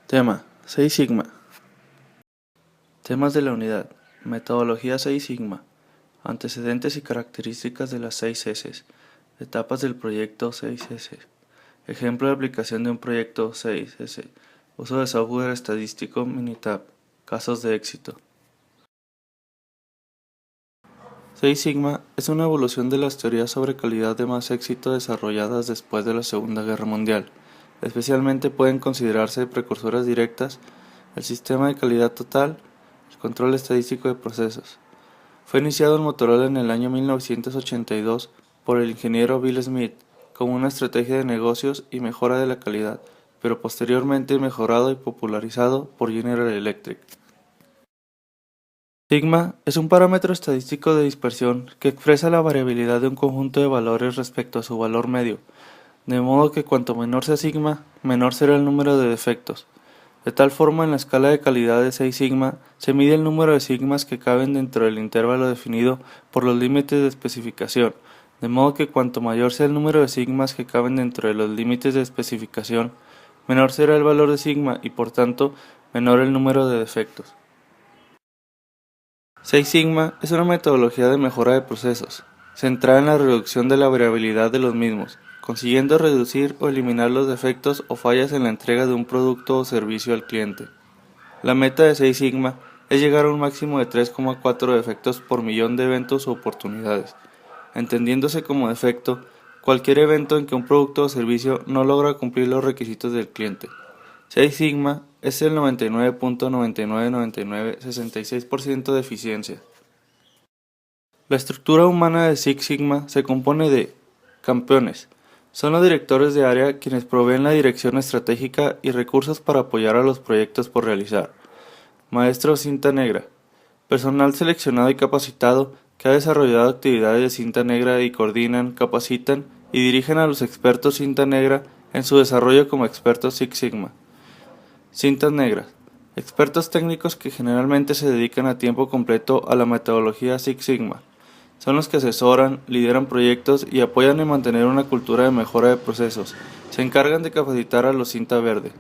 Tema: Seis Sigma. Temas de la unidad: Metodología Seis Sigma. Antecedentes y características de las 6 S. Etapas del proyecto 6S. Ejemplo de aplicación de un proyecto 6S. Uso de software estadístico Minitab. Casos de éxito. Seis Sigma es una evolución de las teorías sobre calidad de más éxito desarrolladas después de la Segunda Guerra Mundial. Especialmente pueden considerarse precursoras directas el sistema de calidad total, el control estadístico de procesos. Fue iniciado en Motorola en el año 1982 por el ingeniero Bill Smith como una estrategia de negocios y mejora de la calidad, pero posteriormente mejorado y popularizado por General Electric. Sigma es un parámetro estadístico de dispersión que expresa la variabilidad de un conjunto de valores respecto a su valor medio, de modo que cuanto menor sea sigma, menor será el número de defectos. De tal forma, en la escala de calidad de 6 sigma, se mide el número de sigmas que caben dentro del intervalo definido por los límites de especificación, de modo que cuanto mayor sea el número de sigmas que caben dentro de los límites de especificación, menor será el valor de sigma y por tanto, menor el número de defectos. 6 sigma es una metodología de mejora de procesos, centrada en la reducción de la variabilidad de los mismos, consiguiendo reducir o eliminar los defectos o fallas en la entrega de un producto o servicio al cliente. La meta de 6 sigma es llegar a un máximo de 3,4 defectos por millón de eventos o oportunidades, entendiéndose como defecto cualquier evento en que un producto o servicio no logra cumplir los requisitos del cliente. 6 sigma es el 99.999966% de eficiencia. La estructura humana de Six Sigma se compone de campeones. Son los directores de área quienes proveen la dirección estratégica y recursos para apoyar a los proyectos por realizar. Maestros cinta negra. Personal seleccionado y capacitado que ha desarrollado actividades de cinta negra y coordinan, capacitan y dirigen a los expertos cinta negra en su desarrollo como expertos Six Sigma. Cintas negras. Expertos técnicos que generalmente se dedican a tiempo completo a la metodología Six Sigma. Son los que asesoran, lideran proyectos y apoyan en mantener una cultura de mejora de procesos. Se encargan de capacitar a los cinta verde.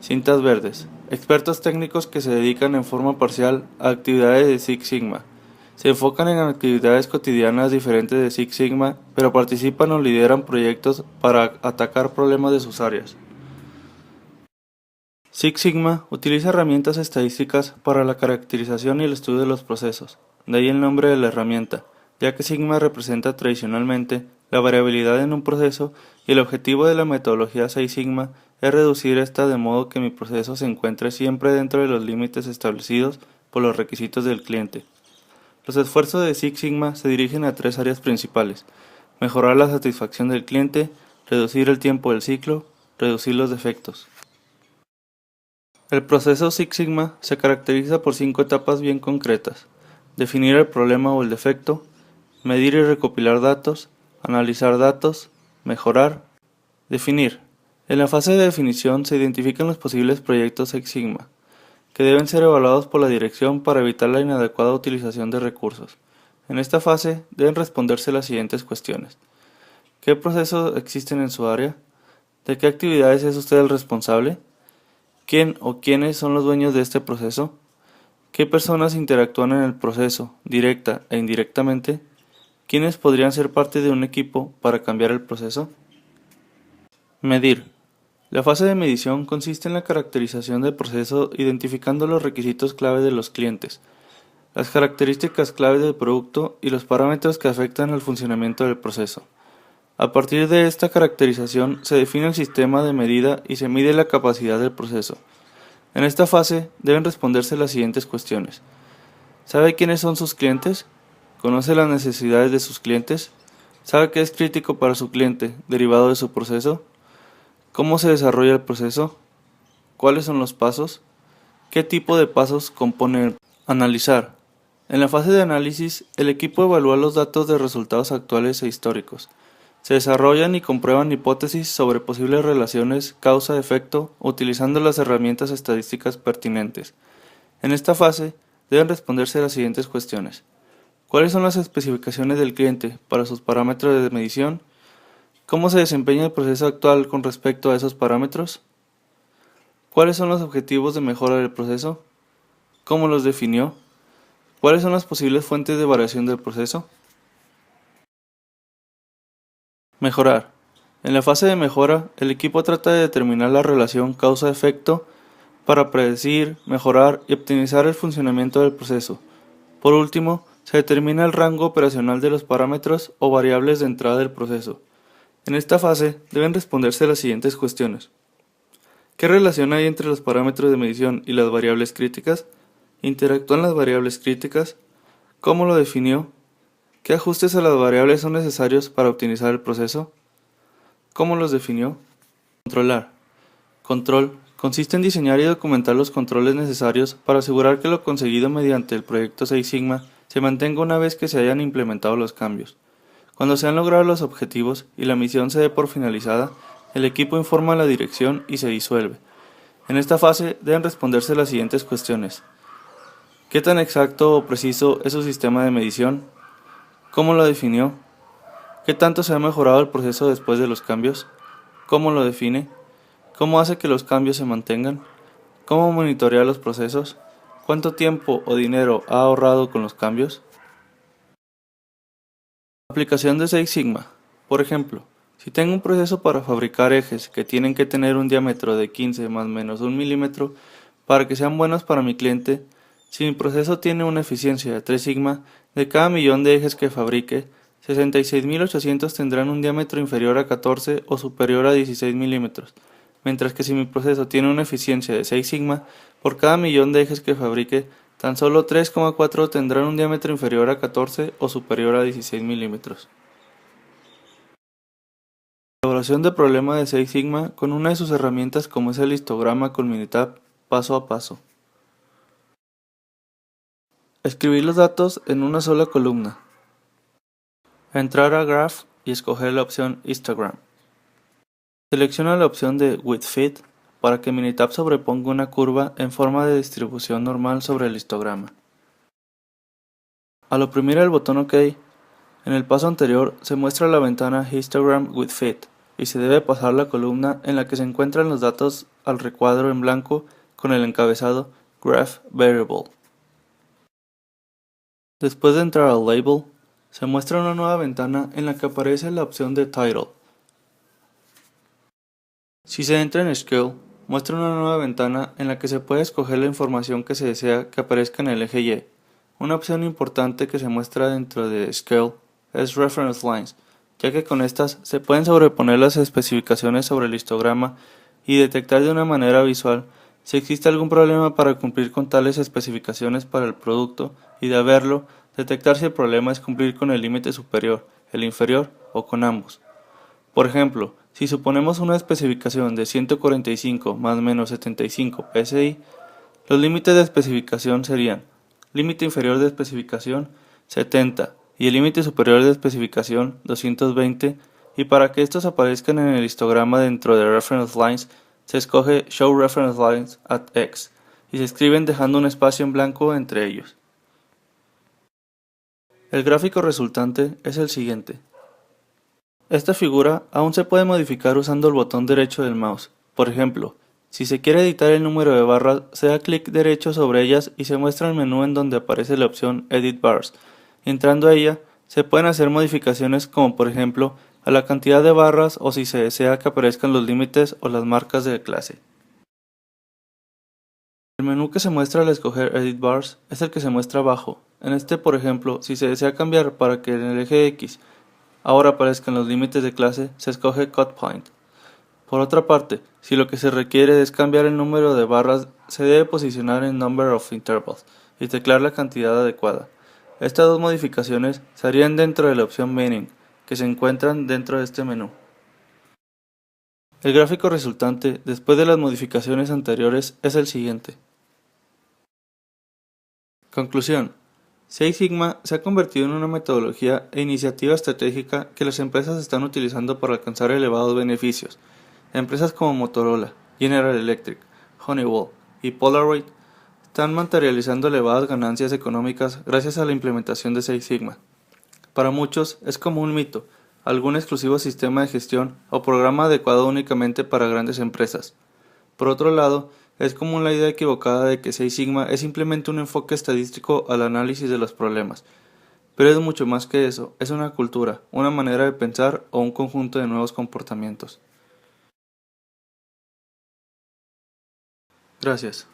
Cintas verdes. Expertos técnicos que se dedican en forma parcial a actividades de Six Sigma. Se enfocan en actividades cotidianas diferentes de Six Sigma, pero participan o lideran proyectos para atacar problemas de sus áreas. Six Sigma utiliza herramientas estadísticas para la caracterización y el estudio de los procesos, de ahí el nombre de la herramienta, ya que Sigma representa tradicionalmente la variabilidad en un proceso y el objetivo de la metodología 6 Sigma es reducir esta de modo que mi proceso se encuentre siempre dentro de los límites establecidos por los requisitos del cliente. Los esfuerzos de Six Sigma se dirigen a tres áreas principales: mejorar la satisfacción del cliente, reducir el tiempo del ciclo, reducir los defectos. El proceso Six Sigma se caracteriza por 5 etapas bien concretas: definir el problema o el defecto, medir y recopilar datos, analizar datos, mejorar, definir. En la fase de definición se identifican los posibles proyectos Six Sigma, que deben ser evaluados por la dirección para evitar la inadecuada utilización de recursos. En esta fase deben responderse las siguientes cuestiones: ¿qué procesos existen en su área? ¿De qué actividades es usted el responsable? ¿Quién o quiénes son los dueños de este proceso? ¿Qué personas interactúan en el proceso, directa e indirectamente? ¿Quiénes podrían ser parte de un equipo para cambiar el proceso? Medir. La fase de medición consiste en la caracterización del proceso identificando los requisitos clave de los clientes, las características clave del producto y los parámetros que afectan al funcionamiento del proceso. A partir de esta caracterización se define el sistema de medida y se mide la capacidad del proceso. En esta fase deben responderse las siguientes cuestiones: ¿sabe quiénes son sus clientes? ¿Conoce las necesidades de sus clientes? ¿Sabe qué es crítico para su cliente, derivado de su proceso? ¿Cómo se desarrolla el proceso? ¿Cuáles son los pasos? ¿Qué tipo de pasos compone el proceso? Analizar. En la fase de análisis, el equipo evalúa los datos de resultados actuales e históricos. Se desarrollan y comprueban hipótesis sobre posibles relaciones causa-efecto utilizando las herramientas estadísticas pertinentes. En esta fase deben responderse las siguientes cuestiones: ¿cuáles son las especificaciones del cliente para sus parámetros de medición? ¿Cómo se desempeña el proceso actual con respecto a esos parámetros? ¿Cuáles son los objetivos de mejora del proceso? ¿Cómo los definió? ¿Cuáles son las posibles fuentes de variación del proceso? Mejorar. En la fase de mejora, el equipo trata de determinar la relación causa-efecto para predecir, mejorar y optimizar el funcionamiento del proceso. Por último, se determina el rango operacional de los parámetros o variables de entrada del proceso. En esta fase deben responderse las siguientes cuestiones. ¿Qué relación hay entre los parámetros de medición y las variables críticas? ¿Interactúan las variables críticas? ¿Cómo lo definió? ¿Qué ajustes a las variables son necesarios para optimizar el proceso? ¿Cómo los definió? Controlar. Control consiste en diseñar y documentar los controles necesarios para asegurar que lo conseguido mediante el proyecto Six Sigma se mantenga una vez que se hayan implementado los cambios. Cuando se han logrado los objetivos y la misión se dé por finalizada, el equipo informa a la dirección y se disuelve. En esta fase deben responderse las siguientes cuestiones. ¿Qué tan exacto o preciso es su sistema de medición? ¿Cómo lo definió? ¿Qué tanto se ha mejorado el proceso después de los cambios? ¿Cómo lo define? ¿Cómo hace que los cambios se mantengan? ¿Cómo monitorea los procesos? ¿Cuánto tiempo o dinero ha ahorrado con los cambios? Aplicación de Six Sigma. Por ejemplo, si tengo un proceso para fabricar ejes que tienen que tener un diámetro de 15 más menos 1 milímetro para que sean buenos para mi cliente, si mi proceso tiene una eficiencia de 3 sigma, de cada millón de ejes que fabrique, 66.800 tendrán un diámetro inferior a 14 o superior a 16 milímetros, mientras que si mi proceso tiene una eficiencia de 6 sigma, por cada millón de ejes que fabrique, tan solo 3,4 tendrán un diámetro inferior a 14 o superior a 16 milímetros. Elaboración de problema de Six Sigma con una de sus herramientas como es el histograma con Minitab paso a paso. Escribir los datos en una sola columna. Entrar a Graph y escoger la opción Histogram. Selecciona la opción de With Fit para que Minitab sobreponga una curva en forma de distribución normal sobre el histograma. Al oprimir el botón OK, en el paso anterior se muestra la ventana Histogram with Fit y se debe pasar la columna en la que se encuentran los datos al recuadro en blanco con el encabezado Graph Variable. Después de entrar al Label, se muestra una nueva ventana en la que aparece la opción de Title. Si se entra en Scale, muestra una nueva ventana en la que se puede escoger la información que se desea que aparezca en el eje Y. Una opción importante que se muestra dentro de Scale es Reference Lines, ya que con estas se pueden sobreponer las especificaciones sobre el histograma y detectar de una manera visual si existe algún problema para cumplir con tales especificaciones para el producto y de haberlo, detectar si el problema es cumplir con el límite superior, el inferior o con ambos. Por ejemplo, si suponemos una especificación de 145 más menos 75 psi, los límites de especificación serían límite inferior de especificación 70 y el límite superior de especificación 220, y para que estos aparezcan en el histograma dentro de Reference Lines, se escoge Show Reference Lines at X y se escriben dejando un espacio en blanco entre ellos. El gráfico resultante es el siguiente. Esta figura aún se puede modificar usando el botón derecho del mouse. Por ejemplo, si se quiere editar el número de barras, se da clic derecho sobre ellas y se muestra el menú en donde aparece la opción Edit Bars. Entrando a ella, se pueden hacer modificaciones como por ejemplo a la cantidad de barras o si se desea que aparezcan los límites o las marcas de clase. El menú que se muestra al escoger Edit Bars es el que se muestra abajo. En este, por ejemplo, si se desea cambiar para que en el eje X ahora aparezcan los límites de clase, se escoge Cut Point. Por otra parte, si lo que se requiere es cambiar el número de barras, se debe posicionar en Number of Intervals y teclear la cantidad adecuada. Estas dos modificaciones se harían dentro de la opción Meaning, que se encuentran dentro de este menú. El gráfico resultante, después de las modificaciones anteriores, es el siguiente. Conclusión. Six Sigma se ha convertido en una metodología e iniciativa estratégica que las empresas están utilizando para alcanzar elevados beneficios. Empresas como Motorola, General Electric, Honeywell y Polaroid están materializando elevadas ganancias económicas gracias a la implementación de Six Sigma. Para muchos es como un mito, algún exclusivo sistema de gestión o programa adecuado únicamente para grandes empresas. Por otro lado, Es común la idea equivocada de que Six Sigma es simplemente un enfoque estadístico al análisis de los problemas, pero es mucho más que eso, es una cultura, una manera de pensar o un conjunto de nuevos comportamientos. Gracias.